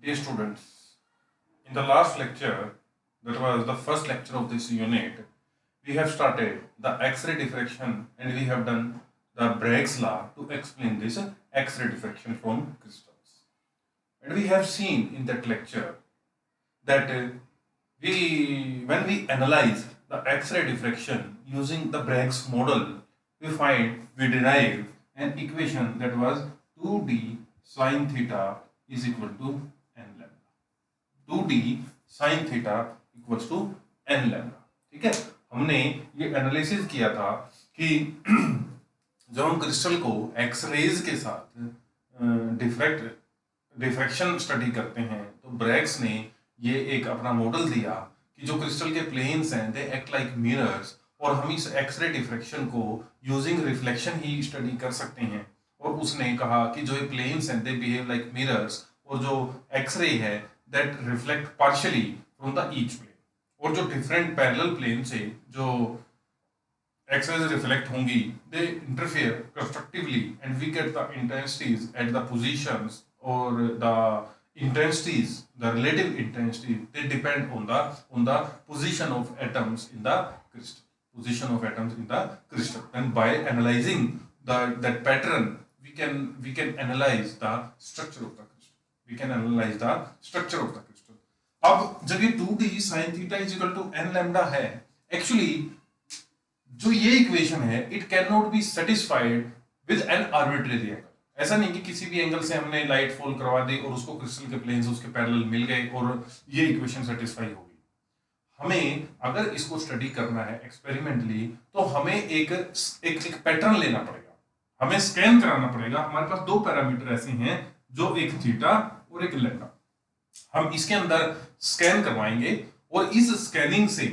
Dear students, in the last lecture, that was the first lecture of this unit, we have started the X-ray diffraction and we have done the Bragg's law to explain this X-ray diffraction from crystals. And we have seen in that lecture that when we analyze the X-ray diffraction using the Bragg's model, we derive an equation that was 2d sine theta is equal to n lambda. 2d sin theta equals to n lambda. ठीक है, हमने ये analysis किया था कि जब हम crystal को एक्सरेज के साथ डिफ्रैक्शन स्टडी करते हैं तो ब्रैग्स ने ये एक अपना मॉडल दिया कि जो क्रिस्टल के प्लेन्स हैं दे एक्ट लाइक मिरर्स और हम इस एक्सरे डिफ्रैक्शन को यूजिंग रिफ्लेक्शन ही स्टडी कर सकते हैं। और उसने कहा कि जो ये प्लेन्स हैं दे बिहेव लाइक मिरर्स और जो एक्सरे है that reflect partially from the each plane, और जो डिफरेंट पैरेलल प्लेन से जो एक्सरेज रिफ्लेक्ट होंगी they interfere constructively and we get the intensities at the positions और the intensities, the relative intensity, they depend on the position of atoms in the crystal, position of atoms in the crystal, and by analyzing that pattern we can analyze the structure of the crystal, we can analyze the structure of the crystal. अब जब ये 2d sin theta is equal to n lambda है, actually जो ये equation है it can not be satisfied with an arbitrary angle. ऐसा नहीं कि किसी भी एंगल से हमने लाइट फॉल करवा दी और उसको क्रिस्टल के प्लेन से उसके पैरेलल मिल गए और ये इक्वेशन सेटिस्फाई होगी। हमें अगर इसको स्टडी करना है एक्सपेरिमेंटली तो हमें एक पैटर्न लेना पड़ेगा, हमें स्कैन कराना पड़ेगा। हमारे पास दो पैरामीटर ऐसे हैं जो एक थीटा और एक लैम्डा, हम इसके अंदर स्कैन करवाएंगे और इस स्कैनिंग से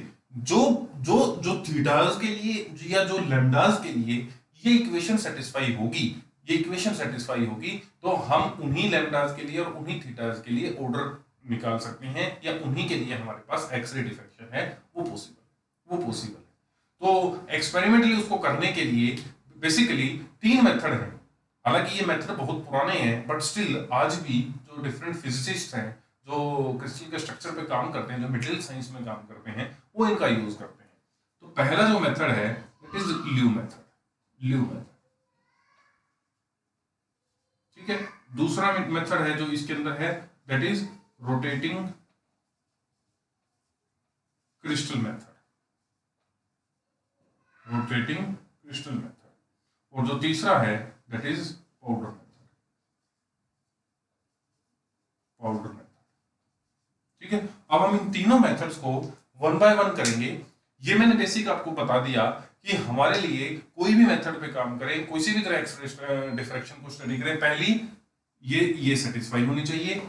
जो जो जो थीटास के लिए या जो लैम्डास के लिए ये इक्वेशन सेटिस्फाई होगी, ये इक्वेशन सेटिस्फाई होगी तो हम उन्हीं लैम्डास के लिए और उन्हीं थीटास के लिए ऑर्डर निकाल सकते हैं या उन्हीं के लिए हमारे पास एक्सरे डिफ्रैक्शन है वो पॉसिबल है। तो एक्सपेरिमेंटली उसको करने के लिए बेसिकली तीन मेथड हैं। हालांकि ये मेथड बहुत पुराने हैं बट स्टिल आज भी जो डिफरेंट फिजिसिस्ट हैं जो क्रिस्टल के स्ट्रक्चर पे काम करते हैं, जो मटेरियल साइंस में काम करते हैं, वो इनका यूज करते हैं। तो पहला जो मेथड है इट इज ल्यू मेथड। ठीक है, दूसरा मेथड है जो इसके अंदर है that is rotating crystal method, और जो तीसरा है दैट इज पाउडर मेथड। ठीक है, अब हम इन तीनों मेथड्स को वन बाय वन करेंगे। ये मैंने बेसिक आपको बता दिया कि हमारे लिए कोई भी मेथड पे काम करें, किसी भी तरह एक्सरे डिफ्रैक्शन को स्टडी करें, पहली ये सेटिस्फाई होनी चाहिए।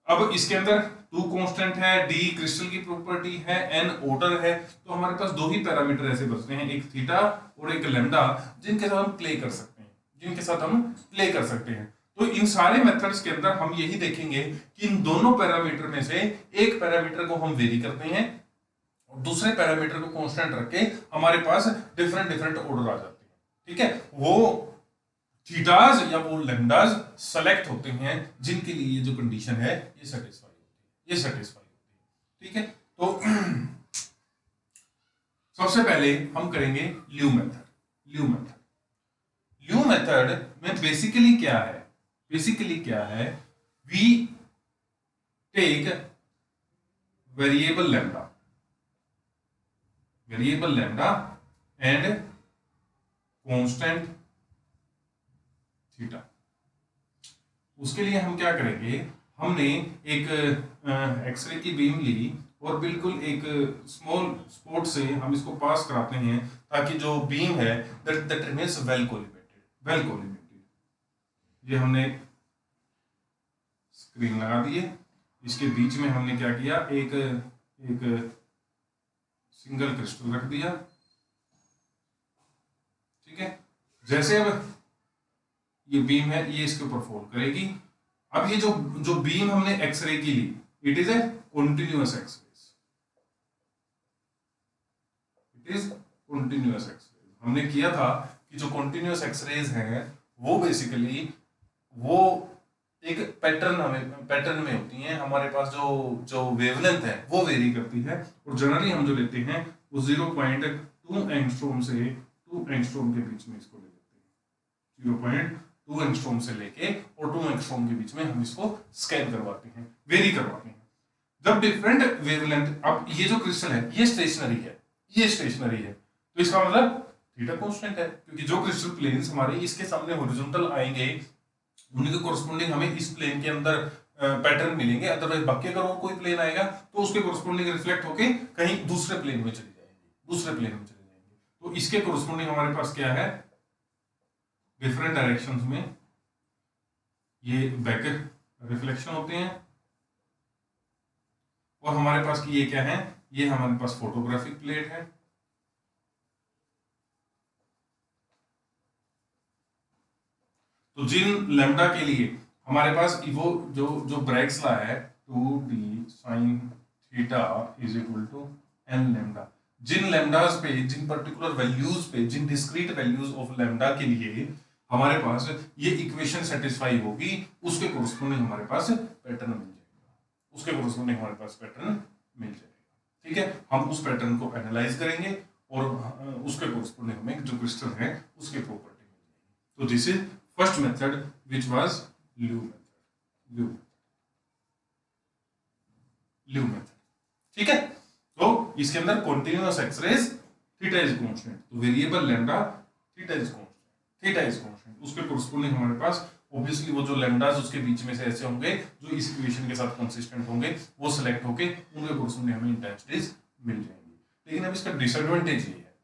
अब इसके अंदर टू कांस्टेंट है, डी क्रिस्टल की प्रॉपर्टी है, एन ऑर्डर है, तो हमारे पास दो ही पैरामीटर ऐसे बचते हैं, एक थीटा और एक लैम्डा, जिनके साथ हम प्ले कर सकते हैं। तो इन सारे मेथड्स के अंदर हम यही देखेंगे कि इन दोनों पैरामीटर में से एक पैरामीटर को हम वेरी करते हैं और दूसरे पैरामीटर को कांस्टेंट रख के हमारे पास डिफरेंट ऑर्डर आ जाते हैं। ठीक है, वो थीटाज या वो लैम्डाज सेलेक्ट होते हैं जिनके लिए ये जो कंडीशन है ये सेटिस्फाई होती है। ठीक है, तो सबसे पहले हम करेंगे ल्यू मेथड में बेसिकली क्या है, we take variable lambda and constant theta. उसके लिए हम क्या करेंगे, हमने एक एक्सरे की बीम ली और बिल्कुल एक स्मॉल स्पॉट से हम इसको पास कराते हैं ताकि जो बीम है दैट रिमेन्स वेल कोलिमेटेड। ये हमने स्क्रीन लगा दी है, इसके बीच में हमने क्या किया, एक सिंगल क्रिस्टल रख दिया। ठीक है, जैसे अब ये बीम है ये इसके ऊपर फॉल करेगी। अब ये जो बीम हमने एक्सरे की ली it is a continuous X-rays. हमने किया था कि जो कॉन्टिन्यूअस एक्सरेज है वो बेसिकली वो एक पैटर्न में होती हैं, हमारे पास जो जो वेवलेंथ है वो वेरी करती है, और जनरली हम जो लेते हैं वो 0.2 एंगस्ट्रॉम से 2 एंगस्ट्रॉम के बीच में इसको ले लेते हैं। 0.2 एंगस्ट्रॉम से लेके और 2 एंगस्ट्रॉम के बीच में हम इसको स्कैन करवाते हैं, वेरी करवाते हैं। जब डिफरेंट वेवलेंथ, अब ये जो क्रिस्टल है ये स्टेशनरी है, ये स्टेशनरी है, तो इसका मतलब थीटा कांस्टेंट है, क्योंकि जो क्रिस्टल प्लेन्स हमारे इसके सामने हॉरिजॉन्टल आएंगे उनके कोरस्पोंडिंग हमें इस प्लेन के अंदर पैटर्न मिलेंगे, अदरवाइज बाकी अगर और कोई प्लेन आएगा तो उसके कोरस्पोंडिंग रिफ्लेक्ट होके कहीं दूसरे प्लेन में चली जाएंगे, दूसरे प्लेन में चले जाएंगे। तो इसके कोरस्पोंडिंग हमारे पास क्या है, डिफरेंट डायरेक्शंस में ये बैक रिफ्लेक्शन होते हैं, और हमारे पास की ये क्या है, ये हमारे पास फोटोग्राफिक प्लेट है। तो जिन लैम्डा के लिए हमारे पास वो जो जो ब्रैग्स लॉ है 2d sin theta is equal to n lambda, जिन लैम्डास पे, जिन पर्टिकुलर वैल्यूज पे, जिन डिस्क्रीट वैल्यूज ऑफ लैम्डा के लिए हमारे पास ये इक्वेशन सेटिस्फाई होगी, उसके कोरस्पोंडिंग हमारे पास पैटर्न मिल जाएगा, उसके कोरस्पोंडिंग हमारे पास पैटर्न मिल जाएगा। ठीक है, हम उस पैटर्न को एनालाइज करेंगे और उसके कोरस्पोंडिंग हमें जो क्रिस्टल है उसके प्रॉपर्टी मिल जाएगी। तो this is first method which was Liu method। ठीक है, तो इसके अंदर continuous X-rays theta is constant, तो variable lambda theta is constant, उसके कोरस्पोंडिंग हमारे पास ऑब्वियसली वो जो लैम्डास उसके बीच में से ऐसे होंगे जो इस इक्वेशन के साथ कंसिस्टेंट होंगे, वो सिलेक्ट होके उनके कोरस्पोंडिंग हमें इंटेंसिटीज मिल जाएंगी। लेकिन अब इसका डिसएडवांटेज ये है,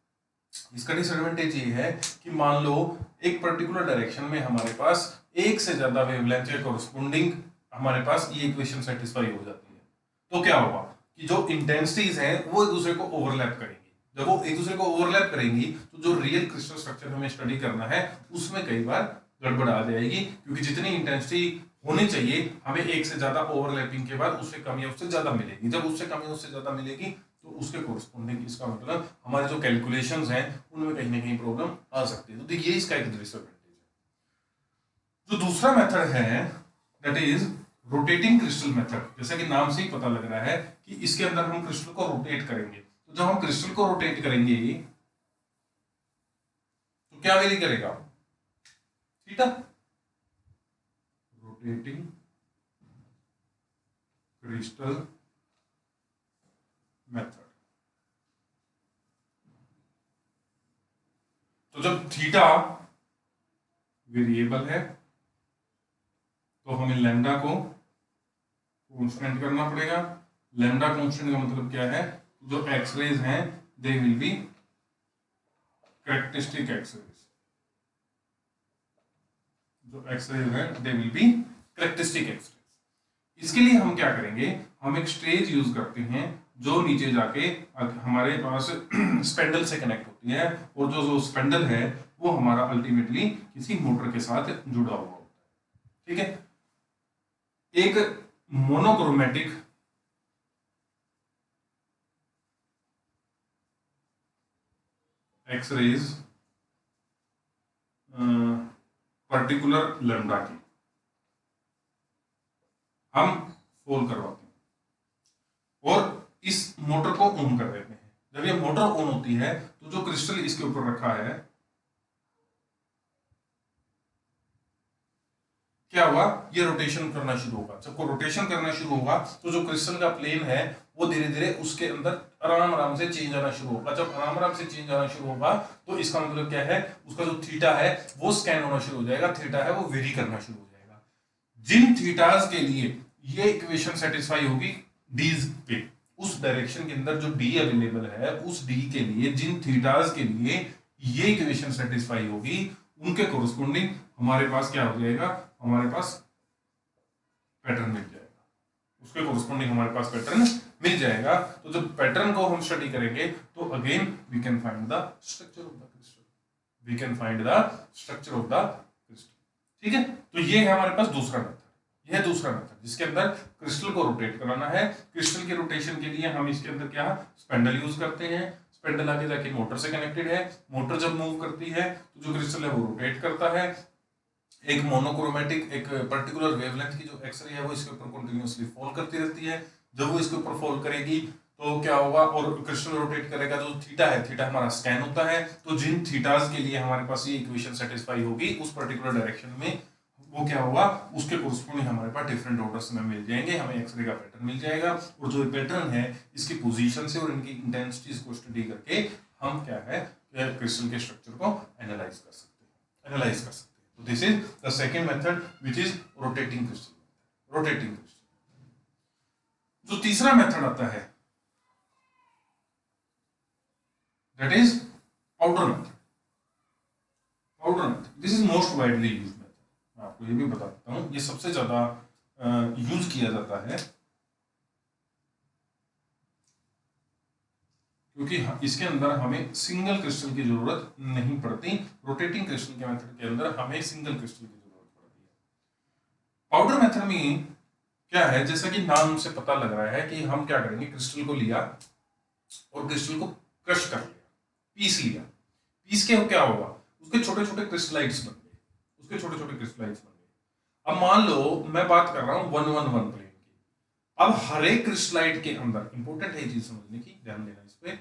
इसका डिसएडवांटेज ये है कि मान लो एक पर्टिकुलर डायरेक्शन में हमारे पास एक से ज्यादा वेवलेंथ के कोरस्पोंडिंग हमारे पास ये इक्वेशन सेटिस्फाई हो जाती है, तो क्या होगा कि जो इंटेंसिटीज हैं वो एक दूसरे को ओवरलैप करेंगी। जब वो एक दूसरे को ओवरलैप करेंगी तो जो रियल क्रिस्टल स्ट्रक्चर हमें स्टडी करना है उसमें कई बार गड़बड़ आ जाएगी, क्योंकि जितनी इंटेंसिटी होनी चाहिए हमें एक से ज्यादा ओवरलैपिंग के बाद उससे कम या उससे ज्यादा मिलेगी। जब उससे कम या उससे ज्यादा मिलेगी तो उसके कोरस्पोंडिंग, इसका मतलब हमारे जो कैलकुलेशंस हैं उनमें कहीं ना कहीं प्रॉब्लम आ सकती है। तो देखिए इसका एक डिसएडवांटेज है। जो दूसरा मेथड है that is rotating crystal method. जैसा कि नाम से ही पता लग रहा है कि इसके अंदर हम क्रिस्टल को रोटेट करेंगे। तो जब हम क्रिस्टल को रोटेट करेंगे तो क्या वेरी करेगा, थीटा। रोटेटिंग क्रिस्टल मेथड, तो जब थीटा वेरिएबल है तो हमें लैम्डा को कांस्टेंट करना पड़ेगा। लैम्डा कांस्टेंट का मतलब क्या है, जो एक्सरेज हैं they will be characteristic x-rays, जो एक्सरेज है they will be characteristic x-rays. इसके लिए हम क्या करेंगे, हम एक स्ट्रेज यूज करते हैं जो नीचे जाके हमारे पास स्पेंडल से कनेक्ट होती है, और जो स्पेंडल है वो हमारा अल्टीमेटली किसी मोटर के साथ जुड़ा हुआ होता है। ठीक है, एक मोनोक्रोमेटिक एक्सरेज पर्टिकुलर लैम्डा की हम फोल करवाते हैं और इस मोटर को ऑन कर देते हैं। जब ये मोटर ऑन होती है तो जो क्रिस्टल इसके ऊपर रखा है, क्या हुआ, ये रोटेशन करना शुरू होगा। जब वो रोटेशन करना शुरू होगा तो जो क्रिस्टल का प्लेन है वो धीरे धीरे उसके अंदर आराम आराम से चेंज आना शुरू होगा। जब आराम आराम से चेंज आना शुरू होगा तो इसका मतलब क्या है, उसका जो थीटा है वो स्कैन होना शुरू हो जाएगा, थीटा है वो वेरी करना शुरू हो जाएगा। जिन थीटास के लिए ये इक्वेशन सेटिस्फाई होगी डीज पे, उस डायरेक्शन के अंदर जो डी अवेलेबल है उस डी के लिए, जिन थीटास के लिए ये इक्वेशन सेटिस्फाई होगी उनके कोरस्पोंडिंग हमारे पास क्या हो जाएगा, हमारे पास पैटर्न मिल जाएगा, उसके कोरस्पोंडिंग हमारे पास पैटर्न मिल जाएगा। तो जब पैटर्न को हम स्टडी करेंगे तो again we can find the structure of the crystal, we can find the structure of the crystal. ठीक है, तो ये है हमारे पास दूसरा मेथड, यह दूसरा मेथड जिसके अंदर क्रिस्टल को रोटेट कराना है। क्रिस्टल के रोटेशन के लिए हम इसके अंदर क्या स्पेंडल यूज करते हैं, स्पेंडल आगे जाके मोटर से कनेक्टेड है, मोटर जब मूव करती है तो जो क्रिस्टल है वो रोटेट करता है। एक मोनोक्रोमेटिक एक पर्टिकुलर वेवलेंथ की जो एक्सरे है वो इसके ऊपर कंटिन्यूअसली फॉल करती रहती है। जब वो इसके ऊपर फॉल करेगी तो क्या होगा, और क्रिस्टल रोटेट करेगा, जो थीटा है, थीटा हमारा स्कैन होता है, तो जिन थीटाज के लिए हमारे पास ये इक्वेशन सेटिस्फाई होगी उस पर्टिकुलर डायरेक्शन में, वो क्या होगा, उसके कोरस्पोंडिंग हमारे पास डिफरेंट ऑर्डर्स में मिल जाएंगे, हमें एक्सरे का पैटर्न मिल जाएगा। और जो पैटर्न है इसकी पोजीशन से और इनकी इंटेंसिटीज को स्टडी करके हम क्या है क्रिस्टल के स्ट्रक्चर को एनालाइज कर सकते हैं। तो this is the second method which is rotating crystal. जो तीसरा मेथड आता है that is powder method. This is most widely used method. मैं आपको ये भी बता देता हूँ, ये सबसे ज्यादा यूज किया जाता है क्योंकि इसके अंदर हमें सिंगल क्रिस्टल की जरूरत नहीं पड़ती। रोटेटिंग क्रिस्टल के मेथड के अंदर हमें सिंगल क्रिस्टल की जरूरत पड़ती है। पाउडर मेथड में क्या है, जैसा कि नाम से पता लग रहा है कि हम क्या करेंगे, क्रिस्टल को लिया और क्रिस्टल को क्रश कर लिया, पीस लिया। पीस के क्या होगा, उसके छोटे छोटे क्रिस्टलाइट्स बन गए। अब मान लो मैं बात कर रहा हूं 111 प्लेन की। अब हर एक क्रिस्टलाइट के अंदर, इंपॉर्टेंट है ये चीज समझने की, ध्यान देना इस पे,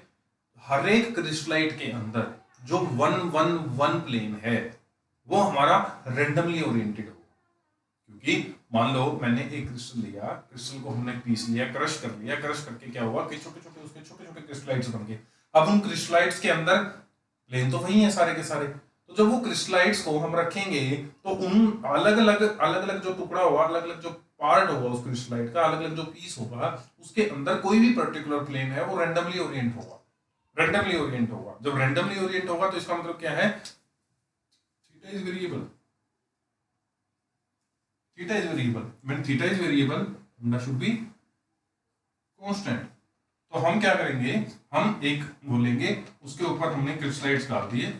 हर एक क्रिस्टलाइट के अंदर जो 111 प्लेन है वो हमारा रेंडमली ओरिएंटेड होगा। क्योंकि मान लो मैंने एक क्रिस्टल लिया, क्रिस्टल को हमने पीस लिया, क्रश कर लिया, क्रश करके क्या हुआ कि छोटे छोटे उसके छोटे छोटे क्रिस्टलाइट्स बन गए। अब उन क्रिस्टलाइट्स के अंदर प्लेन तो वही है सारे के सारे, तो जब वो क्रिस्टलाइट्स को हम रखेंगे तो उन अलग अलग जो टुकड़ा होगा, अलग अलग जो पार्ट होगा उस क्रिस्टलाइट का, अलग अलग जो पीस होगा, उसके अंदर कोई भी पर्टिकुलर प्लेन है वो रैंडमली ओरिएंट होगा। जब रैंडमली ओरिएंट होगा तो इसका मतलब क्या है, theta is variable. When theta is variable, lambda should be constant। तो हम क्या करेंगे, हम एक बोलेंगे, उसके ऊपर हमने क्रिस्टलाइट्स डाल दिए,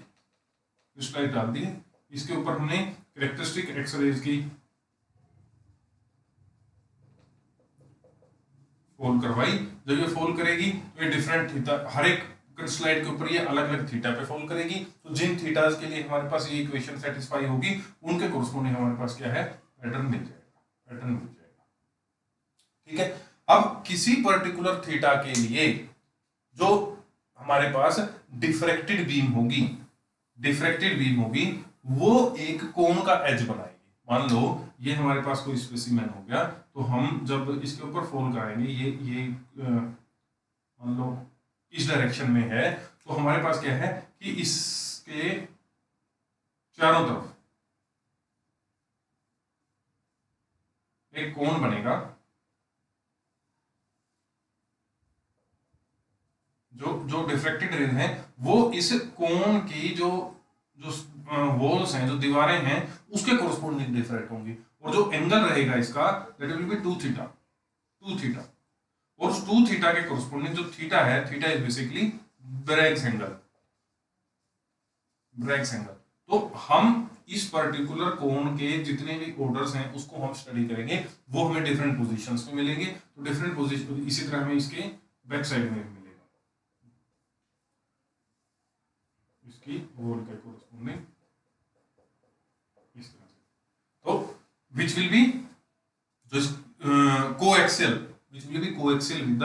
इसके ऊपर हमने कैरेक्टरिस्टिक एक्सरेज की फॉल करवाई। जब ये फॉल करेगी तो ये डिफरेंट थीटा, हर एक क्रिस्टलाइट के ऊपर ये अलग अलग थीटा पे फॉल करेगी। तो जिन थीटाज के लिए हमारे पास ये इक्वेशन सेटिस्फाई होगी उनके कोरस्पोंडिंग हमारे पास क्या है, पैटर्न मिल जाएगा। ठीक है। अब किसी पर्टिकुलर थीटा के लिए जो हमारे पास डिफ्रैक्टेड बीम होगी वो एक कोन का एज बनाएगी। मान लो ये हमारे पास कोई स्पेसिमेन हो गया, तो हम जब इसके ऊपर फॉल कराएंगे, ये मान लो इस डायरेक्शन में है, तो हमारे पास क्या है कि इसके चारों तरफ एक कोण बनेगा, जो डिफ्रैक्टेड रेज है वो इस कोण की जो वॉल्स हैं, जो दीवारें हैं, उसके कोरस्पोंडिंग डिफ्रैक्ट होंगी। और जो एंगल रहेगा इसका, दैट विल बी 2 थीटा। और 2 थीटा के कोरस्पोंडिंग जो थीटा है, theta is basically Bragg's angle. तो हम इस पर्टिकुलर कोण के जितने भी ऑर्डर्स हैं उसको हम स्टडी करेंगे, वो हमें डिफरेंट पोजीशंस में मिलेंगे। तो डिफरेंट पोजीशन इसी तरह हमें इसके बैक साइड में मिलेगा, इसकी वॉल के कोरस्पोंडिंग इस तरह से। तो which will be coaxial with the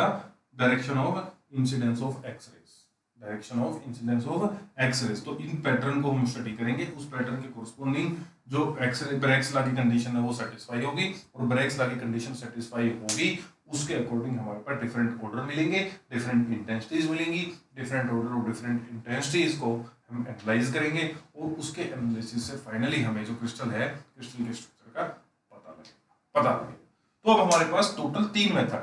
direction of incidence of x-rays. तो इन पैटर्न को हम स्टडी करेंगे, उस पैटर्न के कोरस्पोंडिंग जो एक्सरे ब्रैग्स लॉ की कंडीशन है वो सेटिस्फाई होगी, और ब्रैग्स लॉ की कंडीशन सेटिस्फाई होगी उसके अकॉर्डिंग हमारे पास डिफरेंट ऑर्डर मिलेंगे, डिफरेंट इंटेंसिटीज मिलेंगी। डिफरेंट ऑर्डर और डिफरेंट इंटेंसिटीज को हम एनालाइज करेंगे, और उसके एनालिसिस से फाइनली हमें जो क्रिस्टल है, क्रिस्टल के स्ट्रक्चर का पता लगेगा। तो अब हमारे पास टोटल 3 मेथड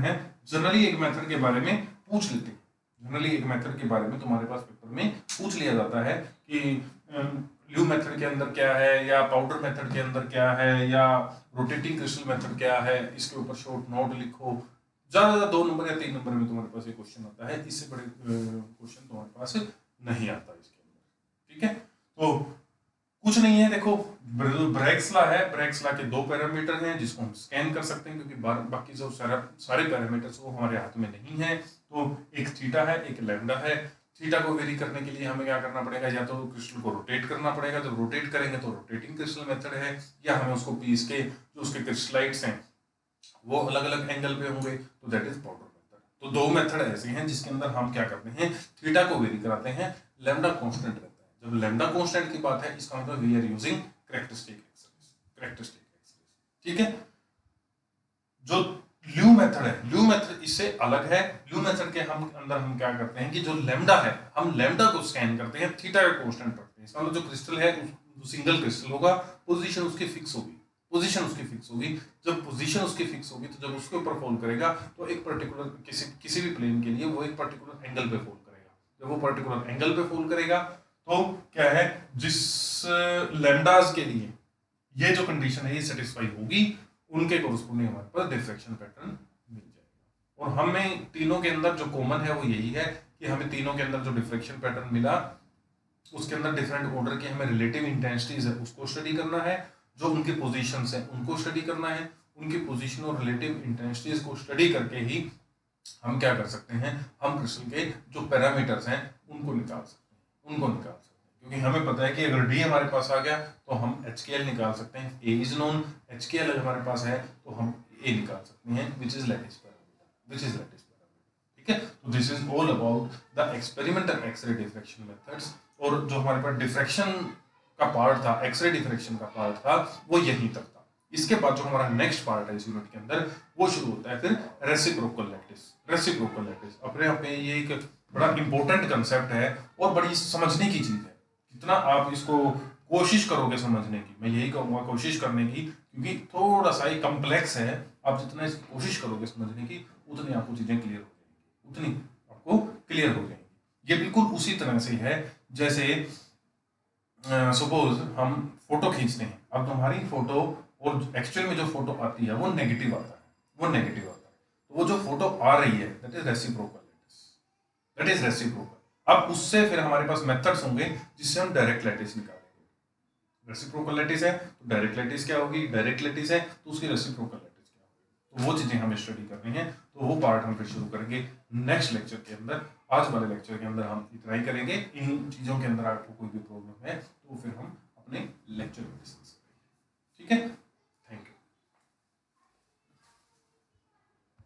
है। जनरली एक मेथड के बारे में पूछ लेते हैं, तुम्हारे पास पेपर में पूछ लिया जाता है कि ल्यू मेथड के अंदर क्या है, या पाउडर मेथड के अंदर क्या है, या रोटेटिंग क्रिस्टल मेथड क्या है, इसके ऊपर शॉर्ट नोट लिखो। ज्यादा 2 नंबर या 3 नंबर में तुम्हारे पास ये क्वेश्चन आता है, इससे बड़े क्वेश्चन तुम्हारे पास नहीं आता इसके अंदर। ठीक है, तो कुछ नहीं है, देखो ब्रैग्स लॉ है, ब्रैग्स लॉ के 2 पैरामीटर हैं जिसको हम स्कैन कर सकते हैं, क्योंकि बाकी जो सारे पैरामीटर्स वो हमारे हाथ में नहीं है। तो एक थीटा है, एक लैम्डा है। थीटा को वेरी करने के लिए हमें क्या करना पड़ेगा, या तो क्रिस्टल को रोटेट करना पड़ेगा, जब रोटेट करेंगे तो रोटेटिंग क्रिस्टल मेथड है, या हमें उसको पीस के जो उसके क्रिस्टलाइट्स हैं वो अलग अलग एंगल पे होंगे, तो दैट इज पाउडर मेथड। तो दो मेथड ऐसे हैं जिसके अंदर हम क्या करते हैं, थीटा को वेरी कराते हैं, लैम्डा कांस्टेंट रहता है। जब लैम्डा कांस्टेंट की बात है, इसका मतलब we are using characteristic x-rays, ठीक है। जो ल्यू मेथड है, ल्यू मेथड इससे अलग है। ल्यू मेथड के हम अंदर हम क्या करते हैं कि जो लैम्डा है, हम लैम्डा को स्कैन करते हैं, थीटा का कांस्टेंट रखते हैं। इसका मतलब जो क्रिस्टल है जो सिंगल क्रिस्टल होगा, पोजीशन उसकी फिक्स होगी, पोजीशन उसकी फिक्स होगी। जब पोजीशन उसकी फिक्स होगी तो जब उसके ऊपर फॉल करेगा तो एक पर्टिकुलर किसी भी प्लेन के लिए वो एक पर्टिकुलर एंगल पे फॉल करेगा। जब वो पर्टिकुलर एंगल पे फॉल करेगा तो क्या है, जिस लैम्डास के लिए ये जो कंडीशन है ये सेटिस्फाई होगी, उनके कोरस्पोंडिंग हमारे पास डिफ्रैक्शन पैटर्न मिल जाएगा। और हमें तीनों के अंदर जो कॉमन है वो यही है कि हमें तीनों के अंदर जो डिफ्रैक्शन पैटर्न मिला उसके अंदर डिफरेंट ऑर्डर की हमें रिलेटिव इंटेंसिटीज है उसको स्टडी करना है, जो उनके पोजीशंस हैं उनको स्टडी करना है। उनकी पोजीशन और रिलेटिव इंटेंसिटीज को स्टडी करके ही हम क्या कर सकते हैं, हम क्रिस्टल के जो पैरामीटर्स हैं उनको निकाल सकते हैं, क्योंकि हमें पता है कि अगर डी हमारे पास आ गया तो हम HKL निकाल सकते हैं, ए इज नोन, HKL अगर हमारे पास है तो हम ए निकाल सकते हैं, विच इज लैटिस पैरामीटर, ठीक है। तो this is all about the experimental x-ray diffraction methods. और जो हमारे पास डिफ्रैक्शन का पार्ट था, एक्सरे डिफ्रैक्शन का पार्ट था, वो यहीं तक था। इसके बाद जो हमारा नेक्स्ट पार्ट है इस यूनिट के अंदर वो शुरू होता है फिर रेसिप्रोकल लैटिस। अपने आप में ये एक बड़ा इंपॉर्टेंट कंसेप्ट है और बड़ी समझने की चीज है। जितना आप इसको कोशिश करोगे समझने की, मैं यही कहूंगा कोशिश करने की, क्योंकि थोड़ा सा ही कम्प्लेक्स है। आप जितना इसकी कोशिश करोगे समझने की उतनी आपको चीजें क्लियर हो जाएंगी, उतनी आपको क्लियर हो जाएंगी। ये बिल्कुल उसी तरह से है जैसे सपोज हम फोटो खींचते हैं। अब तुम्हारी फोटो और एक्चुअल में जो फोटो आती है वो नेगेटिव आता है, तो वो जो फोटो आ रही है दैट इज रेसिप्रोकल। अब उससे फिर हमारे पास मेथड्स होंगे जिससे हम डायरेक्ट लैटिस निकालेंगे। रेसिप्रोकल लैटिस है तो डायरेक्ट लैटिस क्या होगी, डायरेक्ट लैटिस है तो उसकी रेसिप्रोकल लैटिस क्या होगी। तो वो चीजें हमें स्टडी करनी है, तो वो पार्ट हम फिर शुरू करेंगे नेक्स्ट लेक्चर के अंदर। आज वाले लेक्चर के अंदर हम इतना ही करेंगे। इन चीजों के अंदर आपको कोई भी प्रॉब्लम है तो फिर हम अपने लेक्चर में डिस्कस करेंगे, ठीक है।